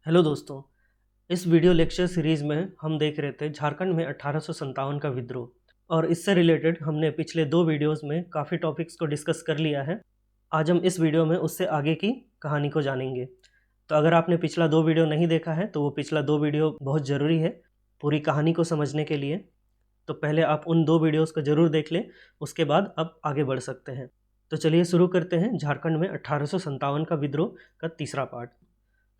Hello दोस्तों। इस video lecture series में हम देख रहे थे झारखंड में 1857 का विद्रोह और इससे रिलेटेड हमने पिछले 2 वीडियोस में काफ़ी टॉपिक्स को डिस्कस कर लिया है। आज हम इस वीडियो में उससे आगे की कहानी को जानेंगे। तो अगर आपने पिछला 2 वीडियो नहीं देखा है तो वो पिछला 2 वीडियो बहुत ज़रूरी है पूरी कहानी को समझने के लिए। तो पहले आप उन 2 वीडियोज़ को ज़रूर देख लें, उसके बाद अब आगे बढ़ सकते हैं। तो चलिए शुरू करते हैं झारखंड में 1857 का विद्रोह का तीसरा पार्ट।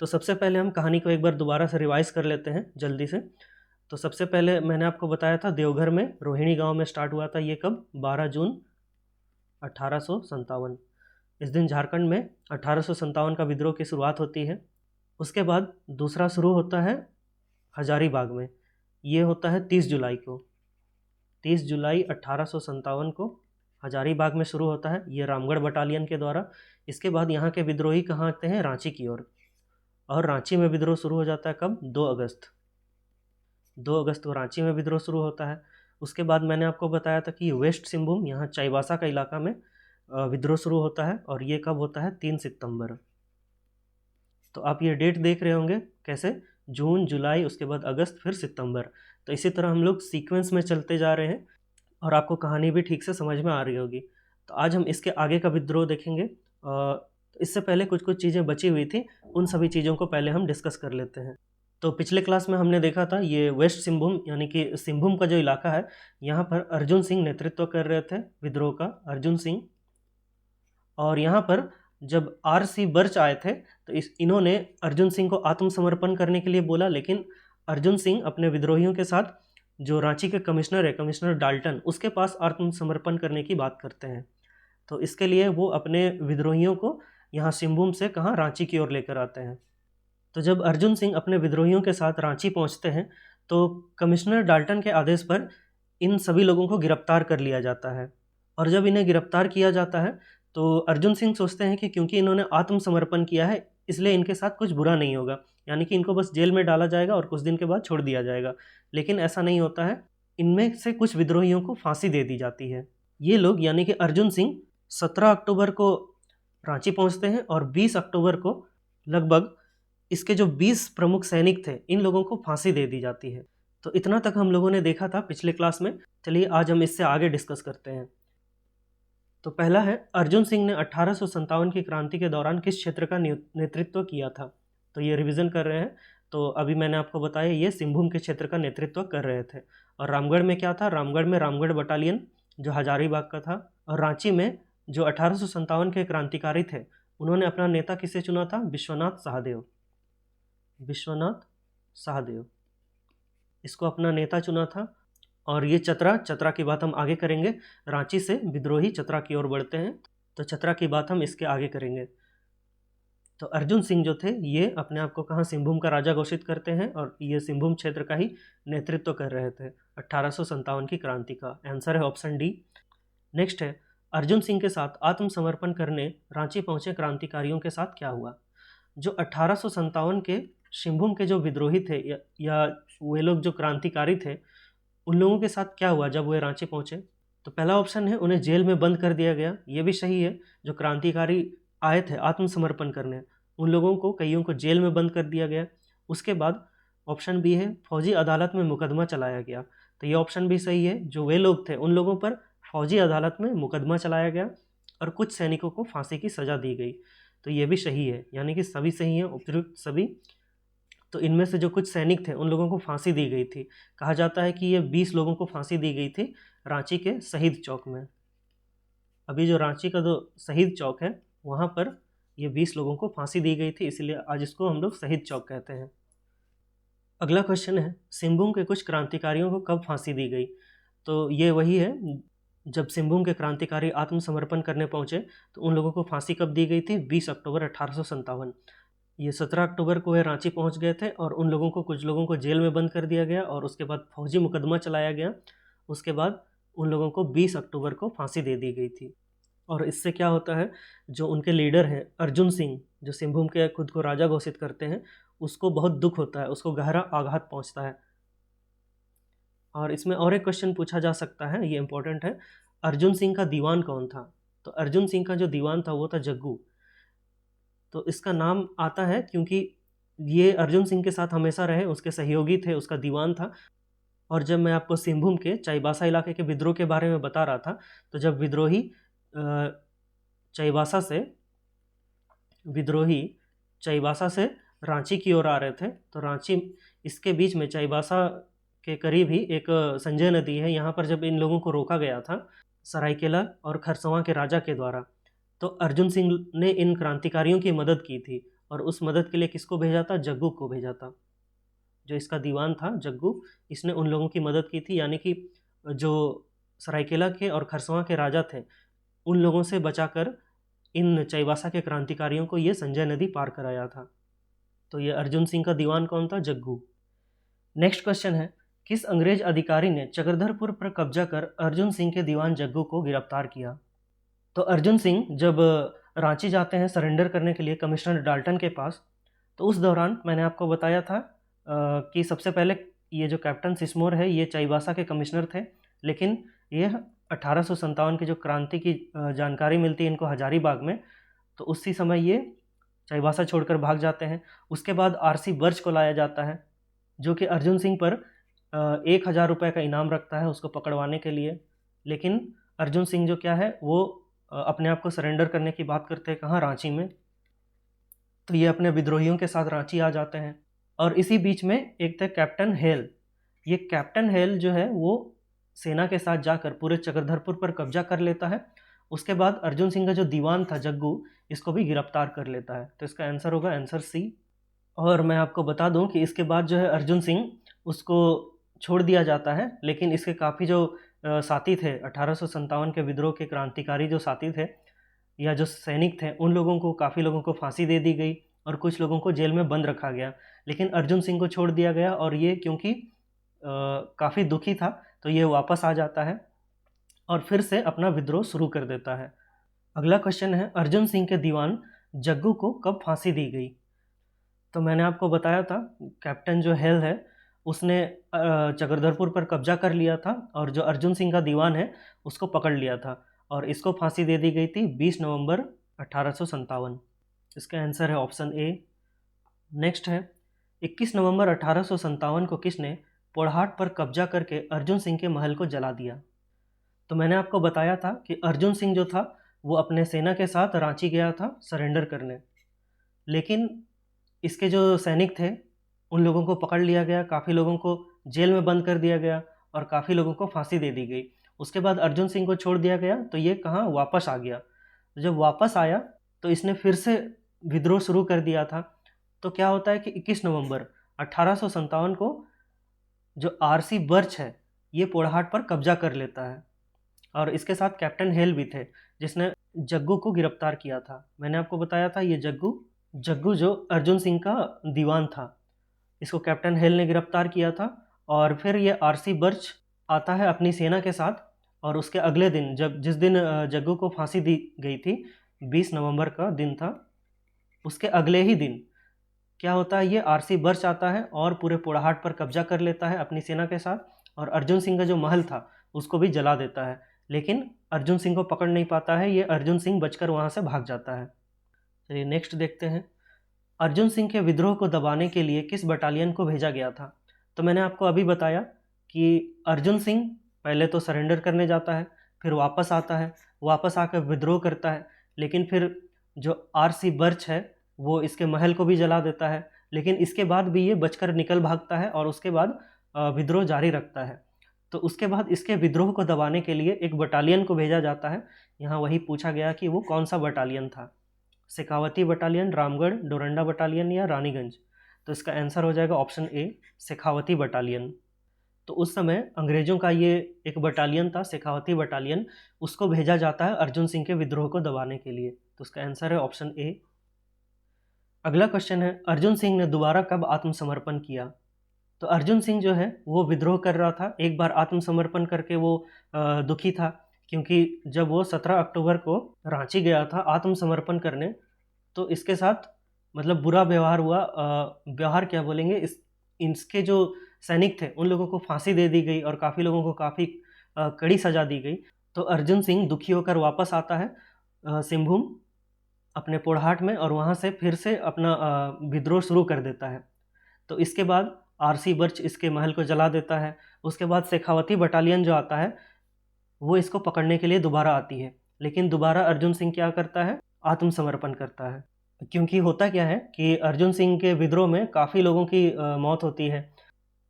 तो सबसे पहले हम कहानी को एक बार दोबारा से रिवाइज़ कर लेते हैं जल्दी से। तो सबसे पहले मैंने आपको बताया था देवघर में रोहिणी गांव में स्टार्ट हुआ था। ये कब? 12 जून 1857। इस दिन झारखंड में 1857 का विद्रोह की शुरुआत होती है। उसके बाद दूसरा शुरू होता है हजारीबाग में। ये होता है 30 जुलाई को। 30 जुलाई 1857 को हजारीबाग में शुरू होता है, ये रामगढ़ बटालियन के द्वारा। इसके बाद यहाँ के विद्रोही कहाँ आते हैं? रांची की ओर। और रांची में विद्रोह शुरू हो जाता है कब? 2 अगस्त। 2 अगस्त को रांची में विद्रोह शुरू होता है। उसके बाद मैंने आपको बताया था कि वेस्ट सिंहभूम, यहाँ चाईबासा का इलाका में विद्रोह शुरू होता है और ये कब होता है? 3 सितंबर। तो आप ये डेट देख रहे होंगे कैसे? जून, जुलाई, उसके बाद अगस्त, फिर सितंबर। तो इसी तरह हम लोग सीक्वेंस में चलते जा रहे हैं और आपको कहानी भी ठीक से समझ में आ रही होगी। तो आज हम इसके आगे का विद्रोह देखेंगे। इससे पहले कुछ कुछ चीज़ें बची हुई थी, उन सभी चीज़ों को पहले हम डिस्कस कर लेते हैं। तो पिछले क्लास में हमने देखा था ये वेस्ट सिंहभूम यानी कि सिंहभूम का जो इलाका है, यहाँ पर अर्जुन सिंह नेतृत्व कर रहे थे विद्रोह का, अर्जुन सिंह। और यहाँ पर जब आर.सी. बर्च आए थे तो इन्होंने अर्जुन सिंह को आत्मसमर्पण करने के लिए बोला, लेकिन अर्जुन सिंह अपने विद्रोहियों के साथ जो रांची के कमिश्नर है, कमिश्नर डाल्टन, उसके पास आत्मसमर्पण करने की बात करते हैं। तो इसके लिए वो अपने विद्रोहियों को यहाँ सिंहभूम से कहाँ? रांची की ओर लेकर आते हैं। तो जब अर्जुन सिंह अपने विद्रोहियों के साथ रांची पहुँचते हैं तो कमिश्नर डाल्टन के आदेश पर इन सभी लोगों को गिरफ्तार कर लिया जाता है। और जब इन्हें गिरफ्तार किया जाता है तो अर्जुन सिंह सोचते हैं कि क्योंकि इन्होंने आत्मसमर्पण किया है इसलिए इनके साथ कुछ बुरा नहीं होगा, यानी कि इनको बस जेल में डाला जाएगा और कुछ दिन के बाद छोड़ दिया जाएगा। लेकिन ऐसा नहीं होता है, इनमें से कुछ विद्रोहियों को फांसी दे दी जाती है। ये लोग यानी कि अर्जुन सिंह 17 अक्टूबर को रांची पहुंचते हैं और 20 अक्टूबर को लगभग इसके जो 20 प्रमुख सैनिक थे, इन लोगों को फांसी दे दी जाती है। तो इतना तक हम लोगों ने देखा था पिछले क्लास में। चलिए आज हम इससे आगे डिस्कस करते हैं। तो पहला है, अर्जुन सिंह ने 1857 की क्रांति के दौरान किस क्षेत्र का नेतृत्व किया था? तो ये रिवीजन कर रहे हैं। तो अभी मैंने आपको बताया ये सिंहभूम के क्षेत्र का नेतृत्व कर रहे थे। और रामगढ़ में क्या था? रामगढ़ में रामगढ़ बटालियन जो हजारीबाग का था। और रांची में जो 1857 के क्रांतिकारी थे, उन्होंने अपना नेता किसे चुना था? विश्वनाथ सहदेव। विश्वनाथ सहदेव इसको अपना नेता चुना था। और ये चतरा की बात हम आगे करेंगे। रांची से विद्रोही चतरा की ओर बढ़ते हैं, तो चतरा की बात हम इसके आगे करेंगे। तो अर्जुन सिंह जो थे ये अपने आप को कहाँ? सिंहभूम का राजा घोषित करते हैं और ये सिंहभूम क्षेत्र का ही नेतृत्व कर रहे थे 1857 की क्रांति का। आंसर है ऑप्शन डी। नेक्स्ट है, अर्जुन सिंह के साथ आत्मसमर्पण करने रांची पहुंचे क्रांतिकारियों के साथ क्या हुआ? जो 1857 के सिंहभूम के जो विद्रोही थे या वे लोग जो क्रांतिकारी थे, उन लोगों के साथ क्या हुआ जब वे रांची पहुंचे? तो पहला ऑप्शन है, उन्हें जेल में बंद कर दिया गया। ये भी सही है। जो क्रांतिकारी आए थे आत्मसमर्पण करने, उन लोगों को कईयों को जेल में बंद कर दिया गया। उसके बाद ऑप्शन बी है, फौजी अदालत में मुकदमा चलाया गया। तो ये ऑप्शन भी सही है। जो वे लोग थे उन लोगों पर फौजी अदालत में मुकदमा चलाया गया और कुछ सैनिकों को फांसी की सज़ा दी गई। तो ये भी सही है, यानी कि सभी सही हैं, उपयुक्त सभी। तो इनमें से जो कुछ सैनिक थे उन लोगों को फांसी दी गई थी। कहा जाता है कि ये 20 लोगों को फांसी दी गई थी रांची के शहीद चौक में। अभी जो रांची का जो शहीद चौक है वहाँ पर ये 20 लोगों को फांसी दी गई थी, इसलिए आज इसको हम लोग शहीद चौक कहते हैं। अगला क्वेश्चन है, सिंहभूम के कुछ क्रांतिकारियों को कब फांसी दी गई? तो ये वही है, जब सिंहभूम के क्रांतिकारी आत्मसमर्पण करने पहुँचे तो उन लोगों को फांसी कब दी गई थी? 20 अक्टूबर 1857। ये 17 अक्टूबर को वे रांची पहुंच गए थे और उन लोगों को, कुछ लोगों को जेल में बंद कर दिया गया और उसके बाद फौजी मुकदमा चलाया गया। उसके बाद उन लोगों को 20 अक्टूबर को फांसी दे दी गई थी। और इससे क्या होता है, जो उनके लीडर हैं अर्जुन सिंह, जो सिंहभूम के खुद को राजा घोषित करते हैं, उसको बहुत दुख होता है, उसको गहरा आघात पहुंचता है। और इसमें और एक क्वेश्चन पूछा जा सकता है, ये इंपॉर्टेंट है, अर्जुन सिंह का दीवान कौन था? तो अर्जुन सिंह का जो दीवान था वो था जग्गू। तो इसका नाम आता है क्योंकि ये अर्जुन सिंह के साथ हमेशा रहे, उसके सहयोगी थे, उसका दीवान था। और जब मैं आपको सिंहभूम के चाईबासा इलाके के विद्रोह के बारे में बता रहा था, तो जब चाईबासा से विद्रोही चाईबासा से रांची की ओर आ रहे थे, तो रांची, इसके बीच में चाईबासा के करीब ही एक संजय नदी है, यहाँ पर जब इन लोगों को रोका गया था सरायकेला और खरसवां के राजा के द्वारा, तो अर्जुन सिंह ने इन क्रांतिकारियों की मदद की थी। और उस मदद के लिए किसको भेजा था? जग्गू को भेजा था। जो इसका दीवान था जग्गू, इसने उन लोगों की मदद की थी, यानी कि जो सरायकेला के और खरसवां के राजा थे, उन लोगों से बचाकर इन चाईबासा के क्रांतिकारियों को ये संजय नदी पार कराया था। तो ये अर्जुन सिंह का दीवान कौन था? जग्गू। नेक्स्ट क्वेश्चन है, किस अंग्रेज अधिकारी ने चक्रधरपुर पर कब्जा कर अर्जुन सिंह के दीवान जग्गू को गिरफ्तार किया? तो अर्जुन सिंह जब रांची जाते हैं सरेंडर करने के लिए कमिश्नर डाल्टन के पास, तो उस दौरान मैंने आपको बताया था कि सबसे पहले ये जो कैप्टन सिस्मोर है ये चाईबासा के कमिश्नर थे, लेकिन ये 1857 की जो क्रांति की जानकारी मिलती है इनको हजारीबाग में, तो उसी समय ये चाईबासा छोड़कर भाग जाते हैं। उसके बाद आरसी बर्च को लाया जाता है, जो कि अर्जुन सिंह पर 1000 रुपये का इनाम रखता है उसको पकड़वाने के लिए। लेकिन अर्जुन सिंह जो क्या है वो अपने आप को सरेंडर करने की बात करते हैं, कहाँ? रांची में। तो ये अपने विद्रोहियों के साथ रांची आ जाते हैं। और इसी बीच में एक थे कैप्टन हेल। ये कैप्टन हेल जो है वो सेना के साथ जाकर पूरे चक्रधरपुर पर कब्जा कर लेता है। उसके बाद अर्जुन सिंह का जो दीवान था जग्गू, इसको भी गिरफ्तार कर लेता है। तो इसका आंसर होगा आंसर सी। और मैं आपको बता दूं कि इसके बाद जो है अर्जुन सिंह उसको छोड़ दिया जाता है, लेकिन इसके काफ़ी जो साथी थे 1857 के विद्रोह के क्रांतिकारी जो साथी थे या जो सैनिक थे, उन लोगों को, काफ़ी लोगों को फांसी दे दी गई और कुछ लोगों को जेल में बंद रखा गया। लेकिन अर्जुन सिंह को छोड़ दिया गया और ये क्योंकि काफ़ी दुखी था तो ये वापस आ जाता है और फिर से अपना विद्रोह शुरू कर देता है। अगला क्वेश्चन है, अर्जुन सिंह के दीवान जग्गू को कब फांसी दी गई? तो मैंने आपको बताया था कैप्टन जो हेल है उसने चक्रधरपुर पर कब्जा कर लिया था और जो अर्जुन सिंह का दीवान है उसको पकड़ लिया था और इसको फांसी दे दी गई थी 20 नवंबर 1857। इसका आंसर है ऑप्शन ए। नेक्स्ट है, 21 नवंबर 1857 को किसने पोड़हाट पर कब्जा करके अर्जुन सिंह के महल को जला दिया? तो मैंने आपको बताया था कि अर्जुन सिंह जो था वो अपने सेना के साथ रांची गया था सरेंडर करने, लेकिन इसके जो सैनिक थे उन लोगों को पकड़ लिया गया, काफ़ी लोगों को जेल में बंद कर दिया गया और काफ़ी लोगों को फांसी दे दी गई। उसके बाद अर्जुन सिंह को छोड़ दिया गया तो ये कहाँ? वापस आ गया। जब वापस आया तो इसने फिर से विद्रोह शुरू कर दिया था। तो क्या होता है कि 21 नवंबर 1857 को जो आरसी बर्च है ये पोड़हाट पर कब्जा कर लेता है और इसके साथ कैप्टन हेल भी थे जिसने जग्गू को गिरफ्तार किया था। मैंने आपको बताया था ये जग्गू जो अर्जुन सिंह का दीवान था, इसको कैप्टन हेल ने गिरफ्तार किया था। और फिर ये आरसी बर्च आता है अपनी सेना के साथ और उसके अगले दिन जिस दिन जग्गू को फांसी दी गई थी 20 नवंबर का दिन था, उसके अगले ही दिन क्या होता है, ये आरसी बर्च आता है और पूरे पोड़ाहाट पर कब्जा कर लेता है अपनी सेना के साथ और अर्जुन सिंह का जो महल था उसको भी जला देता है। लेकिन अर्जुन सिंह को पकड़ नहीं पाता है, ये अर्जुन सिंह बचकर वहाँ से भाग जाता है। चलिए नेक्स्ट देखते हैं, अर्जुन सिंह के विद्रोह को दबाने के लिए किस बटालियन को भेजा गया था? तो मैंने आपको अभी बताया कि अर्जुन सिंह पहले तो सरेंडर करने जाता है, फिर वापस आता है, वापस आकर विद्रोह करता है, लेकिन फिर जो आरसी बर्च है वो इसके महल को भी जला देता है, लेकिन इसके बाद भी ये बचकर निकल भागता है और उसके बाद विद्रोह जारी रखता है। तो उसके बाद इसके विद्रोह को दबाने के लिए एक बटालियन को भेजा जाता है। यहाँ वही पूछा गया कि वो कौन सा बटालियन था, शेखावती बटालियन, रामगढ़, डोरंडा बटालियन या रानीगंज? तो इसका आंसर हो जाएगा ऑप्शन ए, शेखावती बटालियन। तो उस समय अंग्रेज़ों का ये एक बटालियन था शेखावती बटालियन, उसको भेजा जाता है अर्जुन सिंह के विद्रोह को दबाने के लिए। तो उसका आंसर है ऑप्शन ए। अगला क्वेश्चन है, अर्जुन सिंह ने दोबारा कब आत्मसमर्पण किया? तो अर्जुन सिंह जो है वो विद्रोह कर रहा था, एक बार आत्मसमर्पण करके वो दुखी था क्योंकि जब वो 17 अक्टूबर को रांची गया था आत्मसमर्पण करने तो इसके साथ मतलब बुरा व्यवहार हुआ। व्यवहार क्या बोलेंगे, इसके जो सैनिक थे उन लोगों को फांसी दे दी गई और काफ़ी लोगों को काफ़ी कड़ी सज़ा दी गई। तो अर्जुन सिंह दुखी होकर वापस आता है सिंहभूम अपने पोड़हाट में और वहाँ से फिर से अपना विद्रोह शुरू कर देता है। तो इसके बाद आरसी बर्च इसके महल को जला देता है। उसके बाद शेखावती बटालियन जो आता है वो इसको पकड़ने के लिए दोबारा आती है, लेकिन दोबारा अर्जुन सिंह क्या करता है, आत्मसमर्पण करता है। क्योंकि होता क्या है कि अर्जुन सिंह के विद्रोह में काफ़ी लोगों की मौत होती है।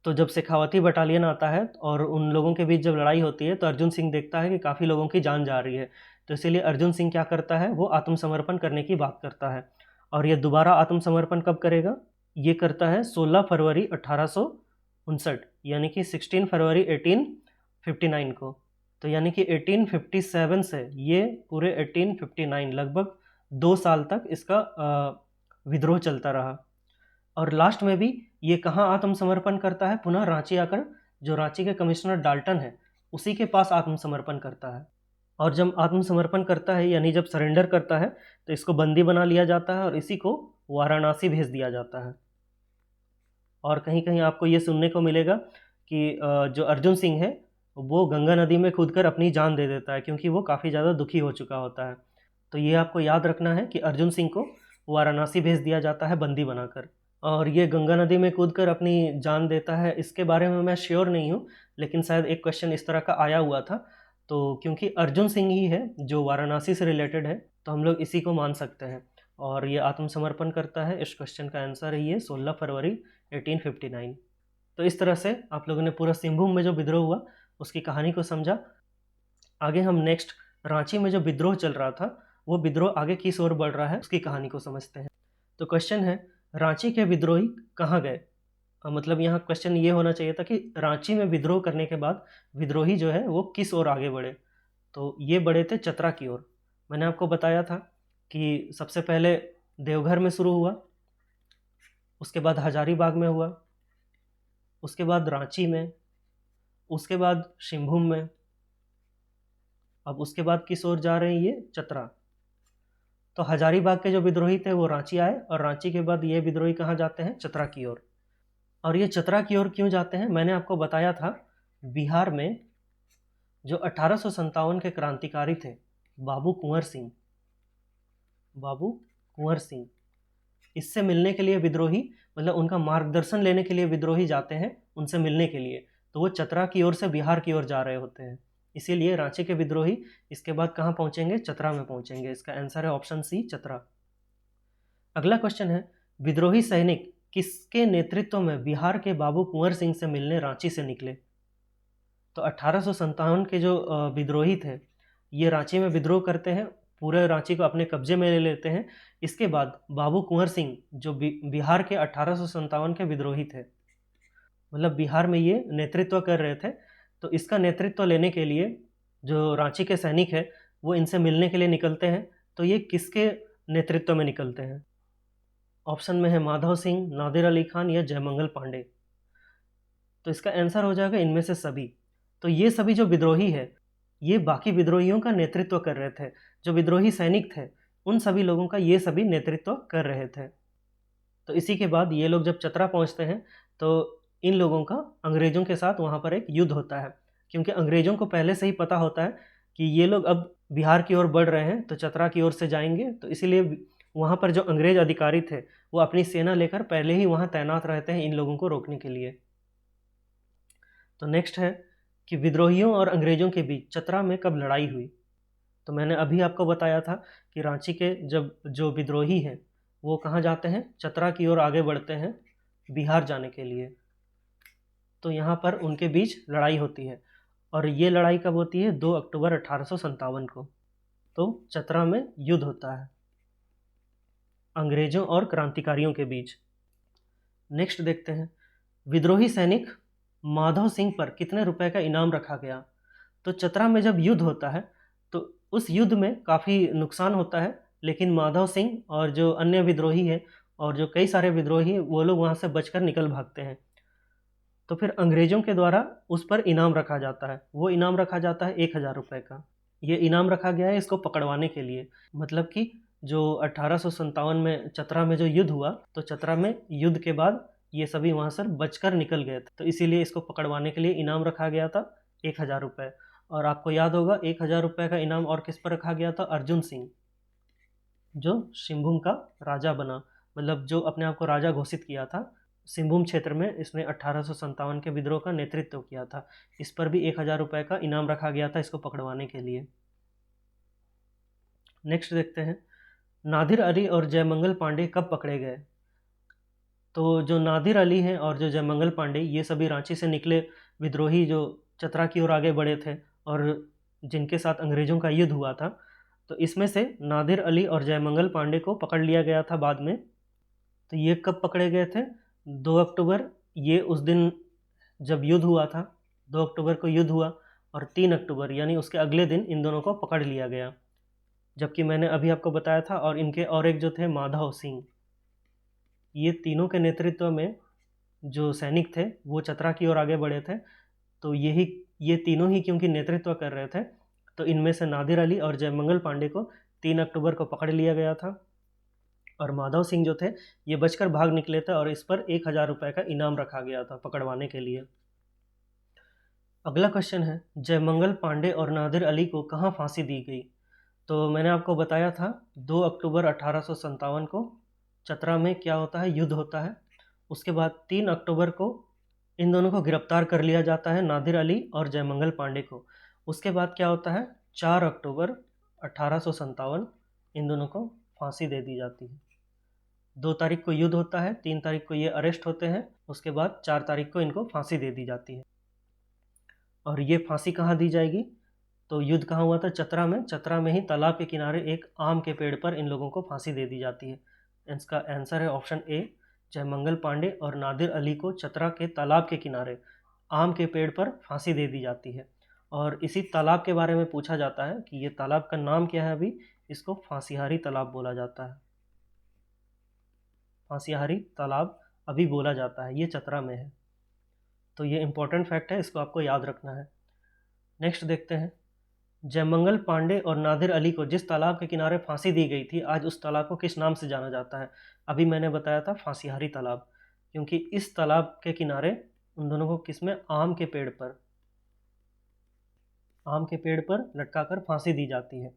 तो जब शेखावती बटालियन आता है और उन लोगों के बीच जब लड़ाई होती है तो अर्जुन सिंह देखता है कि काफ़ी लोगों की जान जा रही है। तो इसीलिए अर्जुन सिंह क्या करता है, वो आत्मसमर्पण करने की बात करता है। और ये दोबारा आत्मसमर्पण कब करेगा, ये करता है 16 फरवरी 1859, यानी कि 16 फरवरी 1859 को। तो यानी कि 1857 से ये पूरे 1859 लगभग 2 साल तक इसका विद्रोह चलता रहा। और लास्ट में भी ये कहाँ आत्मसमर्पण करता है, पुनः रांची आकर जो रांची के कमिश्नर डाल्टन है उसी के पास आत्मसमर्पण करता है। और जब आत्मसमर्पण करता है यानी जब सरेंडर करता है तो इसको बंदी बना लिया जाता है और इसी को वाराणसी भेज दिया जाता है। और कहीं कहीं आपको ये सुनने को मिलेगा कि जो अर्जुन सिंह है वो गंगा नदी में कूदकर अपनी जान दे देता है, क्योंकि वो काफ़ी ज़्यादा दुखी हो चुका होता है। तो ये आपको याद रखना है कि अर्जुन सिंह को वाराणसी भेज दिया जाता है बंदी बनाकर। और ये गंगा नदी में कूदकर अपनी जान देता है, इसके बारे में मैं श्योर नहीं हूँ, लेकिन शायद एक क्वेश्चन इस तरह का आया हुआ था। तो क्योंकि अर्जुन सिंह ही है जो वाराणसी से रिलेटेड है तो हम लोग इसी को मान सकते हैं। और ये आत्मसमर्पण करता है, इस क्वेश्चन का आंसर है ये 16 फरवरी 1859। तो इस तरह से आप लोगों ने पूरा सिंहभूम में जो विद्रोह हुआ उसकी कहानी को समझा। आगे हम नेक्स्ट रांची में जो विद्रोह चल रहा था वो विद्रोह आगे किस ओर बढ़ रहा है उसकी कहानी को समझते हैं। तो क्वेश्चन है, रांची के विद्रोही कहाँ गए। मतलब यहाँ क्वेश्चन ये होना चाहिए था कि रांची में विद्रोह करने के बाद विद्रोही जो है वो किस ओर आगे बढ़े। तो ये बढ़े थे चतरा की ओर। मैंने आपको बताया था कि सबसे पहले देवघर में शुरू हुआ, उसके बाद हजारीबाग में हुआ, उसके बाद रांची में, उसके बाद सिंहभूम में, अब उसके बाद किस ओर जा रहे हैं, ये चतरा। तो हजारीबाग के जो विद्रोही थे वो रांची आए और रांची के बाद ये विद्रोही कहाँ जाते हैं, चतरा की ओर। और ये चतरा की ओर क्यों जाते हैं, मैंने आपको बताया था बिहार में जो 1857 के क्रांतिकारी थे बाबू कुंवर सिंह, बाबू कुंवर सिंह, इससे मिलने के लिए विद्रोही, मतलब उनका मार्गदर्शन लेने के लिए विद्रोही जाते हैं उनसे मिलने के लिए। तो वो चतरा की ओर से बिहार की ओर जा रहे होते हैं, इसीलिए रांची के विद्रोही इसके बाद कहाँ पहुँचेंगे, चतरा में पहुँचेंगे। इसका आंसर है ऑप्शन सी, चतरा। अगला क्वेश्चन है, विद्रोही सैनिक किसके नेतृत्व में बिहार के बाबू कुंवर सिंह से मिलने रांची से निकले। तो 1857 के जो विद्रोही थे ये रांची में विद्रोह करते हैं, पूरे रांची को अपने कब्जे में ले लेते हैं। इसके बाद बाबू कुंवर सिंह जो बिहार के 1857 के विद्रोही थे, मतलब बिहार में ये नेतृत्व कर रहे थे, तो इसका नेतृत्व लेने के लिए जो रांची के सैनिक है वो इनसे मिलने के लिए निकलते हैं। तो ये किसके नेतृत्व में निकलते हैं, ऑप्शन में है माधव सिंह, नादिर अली खान या जयमंगल पांडे। तो इसका आंसर हो जाएगा इनमें से सभी। तो ये सभी जो विद्रोही है ये बाकी विद्रोहियों का नेतृत्व कर रहे थे, जो विद्रोही सैनिक थे उन सभी लोगों का ये सभी नेतृत्व कर रहे थे। तो इसी के बाद ये लोग जब चतरा पहुंचते हैं तो इन लोगों का अंग्रेज़ों के साथ वहाँ पर एक युद्ध होता है, क्योंकि अंग्रेज़ों को पहले से ही पता होता है कि ये लोग अब बिहार की ओर बढ़ रहे हैं तो चतरा की ओर से जाएंगे। तो इसीलिए वहाँ पर जो अंग्रेज़ अधिकारी थे वो अपनी सेना लेकर पहले ही वहाँ तैनात रहते हैं इन लोगों को रोकने के लिए। तो नेक्स्ट है कि विद्रोहियों और अंग्रेज़ों के बीच चतरा में कब लड़ाई हुई। तो मैंने अभी आपको बताया था कि रांची के जब जो विद्रोही हैं वो कहाँ जाते हैं, चतरा की ओर आगे बढ़ते हैं बिहार जाने के लिए। तो यहाँ पर उनके बीच लड़ाई होती है और ये लड़ाई कब होती है, 2 अक्टूबर 1857 को। तो चतरा में युद्ध होता है अंग्रेज़ों और क्रांतिकारियों के बीच। नेक्स्ट देखते हैं, विद्रोही सैनिक माधव सिंह पर कितने रुपए का इनाम रखा गया। तो चतरा में जब युद्ध होता है तो उस युद्ध में काफ़ी नुकसान होता है, लेकिन माधव सिंह और जो अन्य विद्रोही हैं और जो कई सारे विद्रोही वो लोग वहाँ से बचकर निकल भागते हैं। तो फिर अंग्रेज़ों के द्वारा उस पर इनाम रखा जाता है, वो इनाम रखा जाता है 1000 रुपये का। ये इनाम रखा गया है इसको पकड़वाने के लिए, मतलब कि जो 1857 में चतरा में जो युद्ध हुआ तो चतरा में युद्ध के बाद ये सभी वहाँ से बचकर निकल गए थे, तो इसीलिए इसको पकड़वाने के लिए इनाम रखा गया था 1000 रुपये। और आपको याद होगा 1000 रुपये का इनाम और किस पर रखा गया था, अर्जुन सिंह। जो सिंहभूम का राजा बना, मतलब जो अपने आप को राजा घोषित किया था। सिंहभूम क्षेत्र में इसने 1857 के विद्रोह का नेतृत्व किया था। इस पर भी 1000 रुपये का इनाम रखा गया था इसको पकड़वाने के लिए। नेक्स्ट देखते हैं, नादिर अली और जयमंगल पांडे कब पकड़े गए? तो जो नादिर अली हैं और जो जयमंगल पांडे, ये सभी रांची से निकले विद्रोही जो चतरा की ओर आगे बढ़े थे और जिनके साथ अंग्रेज़ों का युद्ध हुआ था। तो इसमें से नादिर अली और जयमंगल पांडे को पकड़ लिया गया था बाद में। तो ये कब पकड़े गए थे? 2 अक्टूबर, ये उस दिन जब युद्ध हुआ था, 2 अक्टूबर को युद्ध हुआ, और 3 अक्टूबर यानी उसके अगले दिन इन दोनों को पकड़ लिया गया। जबकि मैंने अभी आपको बताया था, और इनके और एक जो थे माधव सिंह, ये तीनों के नेतृत्व में जो सैनिक थे वो चतरा की ओर आगे बढ़े थे। तो ये तीनों ही क्योंकि नेतृत्व कर रहे थे, तो इनमें से नादिर अली और जयमंगल पांडे को 3 अक्टूबर को पकड़ लिया गया था, और माधव सिंह जो थे ये बचकर भाग निकले थे और इस पर 1000 रुपये का इनाम रखा गया था पकड़वाने के लिए। अगला क्वेश्चन है, जयमंगल पांडे और नादिर अली को कहाँ फांसी दी गई? तो मैंने आपको बताया था 2 अक्टूबर 1857 को चतरा में क्या होता है, युद्ध होता है। उसके बाद 3 अक्टूबर को इन दोनों को गिरफ्तार कर लिया जाता है, नादिर अली और जयमंगल पांडे को। उसके बाद क्या होता है, 4 अक्टूबर 1857 इन दोनों को फांसी दे दी जाती है। 2 तारीख को युद्ध होता है, 3 तारीख को ये अरेस्ट होते हैं, उसके बाद 4 तारीख को इनको फांसी दे दी जाती है। और ये फांसी कहाँ दी जाएगी? तो युद्ध कहाँ हुआ था? चतरा में। चतरा में ही तालाब के किनारे एक आम के पेड़ पर इन लोगों को फांसी दे दी जाती है। इसका आंसर है ऑप्शन ए, जयमंगल पांडे और नादिर अली को चतरा के तालाब के किनारे आम के पेड़ पर फांसी दे दी जाती है। और इसी तालाब के बारे में पूछा जाता है कि ये तालाब का नाम क्या है। अभी इसको फांसीहारी तालाब बोला जाता है। फांसीहारी तालाब अभी बोला जाता है, ये चतरा में है। तो ये इंपॉर्टेंट फैक्ट है, इसको आपको याद रखना है। नेक्स्ट देखते हैं, जयमंगल पांडे और नादिर अली को जिस तालाब के किनारे फांसी दी गई थी, आज उस तालाब को किस नाम से जाना जाता है? अभी मैंने बताया था फांसीहारी तालाब, क्योंकि इस तालाब के किनारे उन दोनों को किसमें, आम के पेड़ पर लटकाकर फांसी दी जाती है।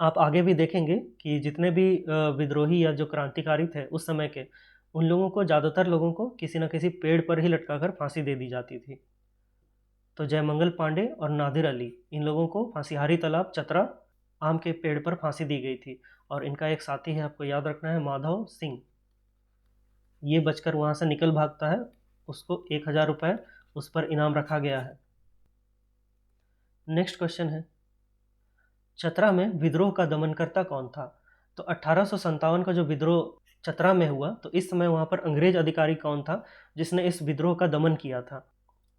आप आगे भी देखेंगे कि जितने भी विद्रोही या जो क्रांतिकारी थे उस समय के, उन लोगों को, ज़्यादातर लोगों को किसी न किसी पेड़ पर ही लटकाकर फांसी दे दी जाती थी। तो जयमंगल पांडे और नादिर अली, इन लोगों को फांसीहारी तालाब चतरा आम के पेड़ पर फांसी दी गई थी। और इनका एक साथी है, आपको याद रखना है, माधव सिंह। ये बचकर वहाँ से निकल भागता है, उसको 1000 रुपये उस पर इनाम रखा गया है। नेक्स्ट क्वेश्चन है, चतरा में विद्रोह का दमनकर्ता कौन था? तो 1857 का जो विद्रोह चतरा में हुआ, तो इस समय वहाँ पर अंग्रेज अधिकारी कौन था जिसने इस विद्रोह का दमन किया था?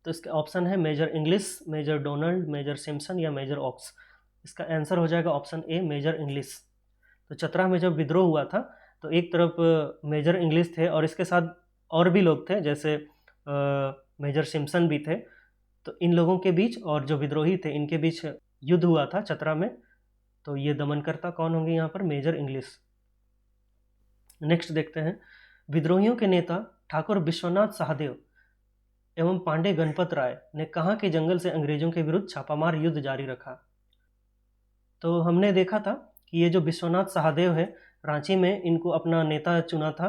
तो इसके ऑप्शन है major English, major Donald, major Simpson या मेजर ऑक्स। इसका आंसर हो जाएगा ऑप्शन ए, मेजर इंग्लिश। तो चतरा में जब विद्रोह हुआ था तो एक तरफ मेजर इंग्लिश थे और इसके साथ और भी लोग थे, जैसे मेजर सिम्पसन भी थे। तो इन लोगों के बीच और जो विद्रोही थे इनके बीच युद्ध हुआ था चतरा में। तो ये दमनकर्ता कौन होंगे यहाँ पर? Major English. नेक्स्ट देखते हैं, विद्रोहियों के नेता ठाकुर विश्वनाथ सहदेव एवं पांडे गणपत राय ने कहाँ के जंगल से अंग्रेजों के विरुद्ध छापामार युद्ध जारी रखा? तो हमने देखा था कि ये जो विश्वनाथ सहदेव है, रांची में इनको अपना नेता चुना था।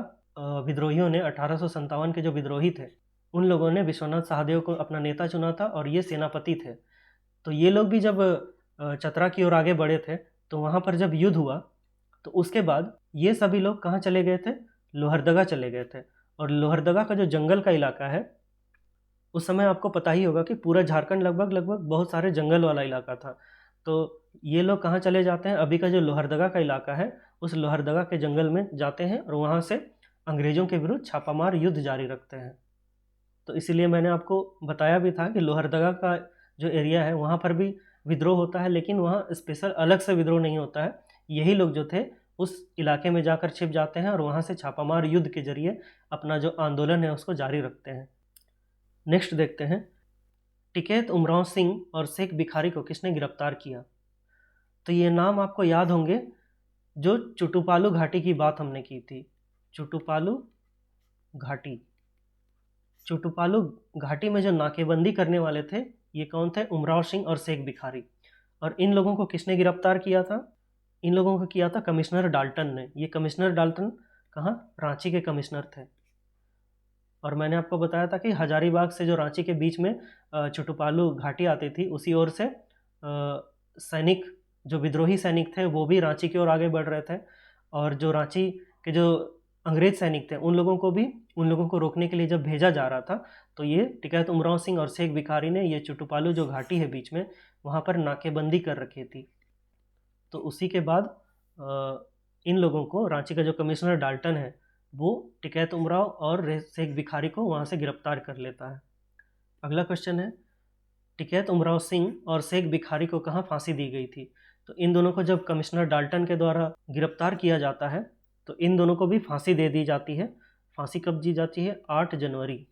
विद्रोहियों ने 1857 के जो विद्रोही थे उन लोगों ने विश्वनाथ सहदेव को अपना नेता चुना था और ये सेनापति थे। तो ये लोग भी जब चतरा की ओर आगे बढ़े थे तो वहाँ पर जब युद्ध हुआ तो उसके बाद ये सभी लोग कहाँ चले गए थे? लोहरदगा चले गए थे। और लोहरदगा का जो जंगल का इलाका है, उस समय आपको पता ही होगा कि पूरा झारखंड लगभग बहुत सारे जंगल वाला इलाका था। तो ये लोग कहाँ चले जाते हैं? अभी का जो लोहरदगा का इलाका है, उस लोहरदगा के जंगल में जाते हैं और वहाँ से अंग्रेज़ों के विरुद्ध छापामार युद्ध जारी रखते हैं। तो इसीलिए मैंने आपको बताया भी था कि लोहरदगा का जो एरिया है वहाँ पर भी विद्रोह होता है, लेकिन वहाँ स्पेशल अलग से विद्रोह नहीं होता है। यही लोग जो थे उस इलाके में जाकर छिप जाते हैं और वहाँ से छापामार युद्ध के जरिए अपना जो आंदोलन है उसको जारी रखते हैं। नेक्स्ट देखते हैं, टिकैत उमराव सिंह और शेख भिखारी को किसने गिरफ्तार किया? तो ये नाम आपको याद होंगे, जो चुटुपालू घाटी की बात हमने की थी। चुटुपालू घाटी में जो नाकेबंदी करने वाले थे ये कौन थे? उमराव सिंह और शेख भिखारी। और इन लोगों को किसने गिरफ्तार किया था? इन लोगों का किया था कमिश्नर डाल्टन ने। ये कमिश्नर डाल्टन कहाँ? रांची के कमिश्नर थे। और मैंने आपको बताया था कि हजारीबाग से जो रांची के बीच में चुटुपालू घाटी आती थी, उसी ओर से सैनिक, जो विद्रोही सैनिक थे वो भी रांची की ओर आगे बढ़ रहे थे। और जो रांची के जो अंग्रेज सैनिक थे उन लोगों को रोकने के लिए जब भेजा जा रहा था, तो ये टिकैत उमराव सिंह और शेख भिखारी ने ये चुटुपालू जो घाटी है बीच में, वहाँ पर नाकेबंदी कर रखी थी। तो उसी के बाद इन लोगों को, रांची का जो कमिश्नर डाल्टन है वो टिकैत उमराव और शेख भिखारी को वहाँ से गिरफ्तार कर लेता है। अगला क्वेश्चन है, टिकैत उमराव सिंह और शेख भिखारी को कहाँ फांसी दी गई थी? तो इन दोनों को जब कमिश्नर डाल्टन के द्वारा गिरफ्तार किया जाता है तो इन दोनों को भी फांसी दे दी जाती है। फांसी कब दी जाती है? 8 जनवरी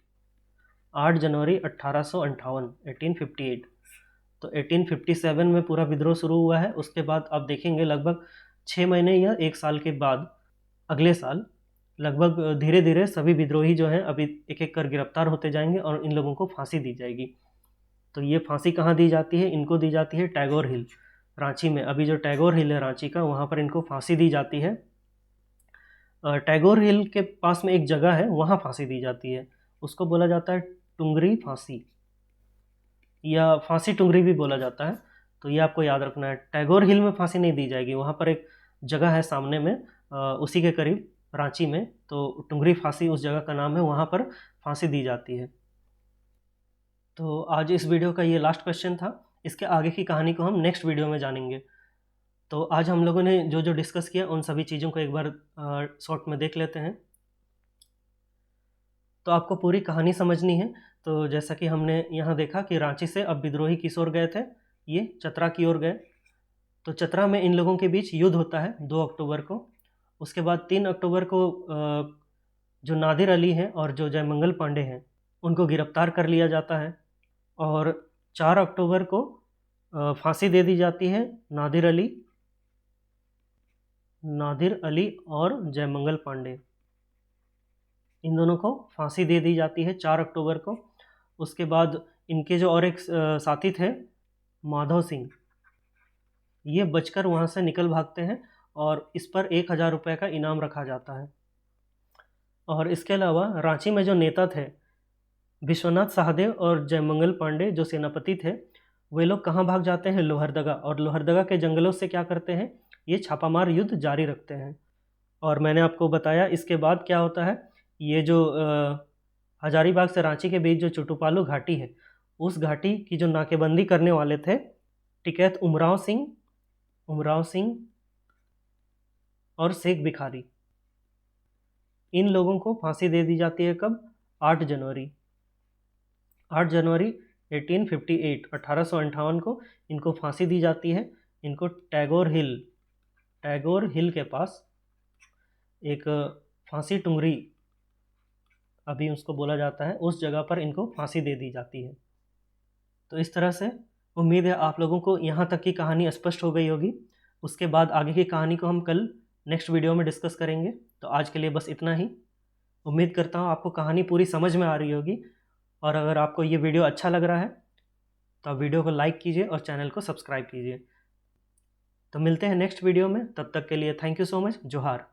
1858, 1858। तो 1857 में पूरा विद्रोह शुरू हुआ है। उसके बाद आप देखेंगे लगभग 6 महीने या 1 साल के बाद, अगले साल लगभग धीरे धीरे सभी विद्रोही जो हैं अभी एक एक कर गिरफ्तार होते जाएंगे और इन लोगों को फांसी दी जाएगी। तो ये फांसी कहाँ दी जाती है? इनको दी जाती है टैगोर हिल, रांची में। अभी जो टैगोर हिल है रांची का, वहाँ पर इनको फांसी दी जाती है। टैगोर हिल के पास में एक जगह है, वहाँ फांसी दी जाती है। उसको बोला जाता है टुंगरी फांसी, या फांसी टुंगरी भी बोला जाता है। तो ये आपको याद रखना है। टैगोर हिल में फांसी नहीं दी जाएगी, वहाँ पर एक जगह है सामने में, उसी के करीब रांची में, तो टुंगरी फांसी उस जगह का नाम है, वहाँ पर फांसी दी जाती है। तो आज इस वीडियो का ये लास्ट क्वेश्चन था। इसके आगे की कहानी को हम नेक्स्ट वीडियो में जानेंगे। तो आज हम लोगों ने जो जो डिस्कस किया उन सभी चीज़ों को एक बार शॉर्ट में देख लेते हैं। तो आपको पूरी कहानी समझनी है। तो जैसा कि हमने यहाँ देखा कि रांची से अब विद्रोही किस ओर गए थे? ये चतरा की ओर गए। तो चतरा में इन लोगों के बीच युद्ध होता है 2 अक्टूबर को। उसके बाद 3 अक्टूबर को जो नादिर अली हैं और जो जयमंगल पांडे हैं उनको गिरफ्तार कर लिया जाता है। और 4 अक्टूबर को फांसी दे दी जाती है नादिर अली और जयमंगल पांडे, इन दोनों को फांसी दे दी जाती है 4 अक्टूबर को। उसके बाद इनके जो और एक साथी थे माधव सिंह, ये बचकर वहाँ से निकल भागते हैं और इस पर 1000 रुपये का इनाम रखा जाता है। और इसके अलावा रांची में जो नेता थे विश्वनाथ सहदेव और जयमंगल पांडे, जो सेनापति थे, वे लोग कहाँ भाग जाते हैं? लोहरदगा। और लोहरदगा के जंगलों से क्या करते हैं? ये छापामार युद्ध जारी रखते हैं। और मैंने आपको बताया इसके बाद क्या होता है। ये जो हजारीबाग से रांची के बीच जो चुटुपालू घाटी है, उस घाटी की जो नाकेबंदी करने वाले थे टिकैत उमराव सिंह और शेख भिखारी, इन लोगों को फांसी दे दी जाती है। कब? 8 जनवरी 1858, 1858 को इनको फांसी दी जाती है। इनको टैगोर हिल के पास एक फांसी टुंगरी, अभी उसको बोला जाता है, उस जगह पर इनको फांसी दे दी जाती है। तो इस तरह से उम्मीद है आप लोगों को यहाँ तक की कहानी स्पष्ट हो गई होगी। उसके बाद आगे की कहानी को हम कल नेक्स्ट वीडियो में डिस्कस करेंगे। तो आज के लिए बस इतना ही। उम्मीद करता हूँ आपको कहानी पूरी समझ में आ रही होगी। और अगर आपको ये वीडियो अच्छा लग रहा है तो आप वीडियो को लाइक कीजिए और चैनल को सब्सक्राइब कीजिए। तो मिलते हैं नेक्स्ट वीडियो में, तब तक के लिए थैंक यू सो मच। जोहार।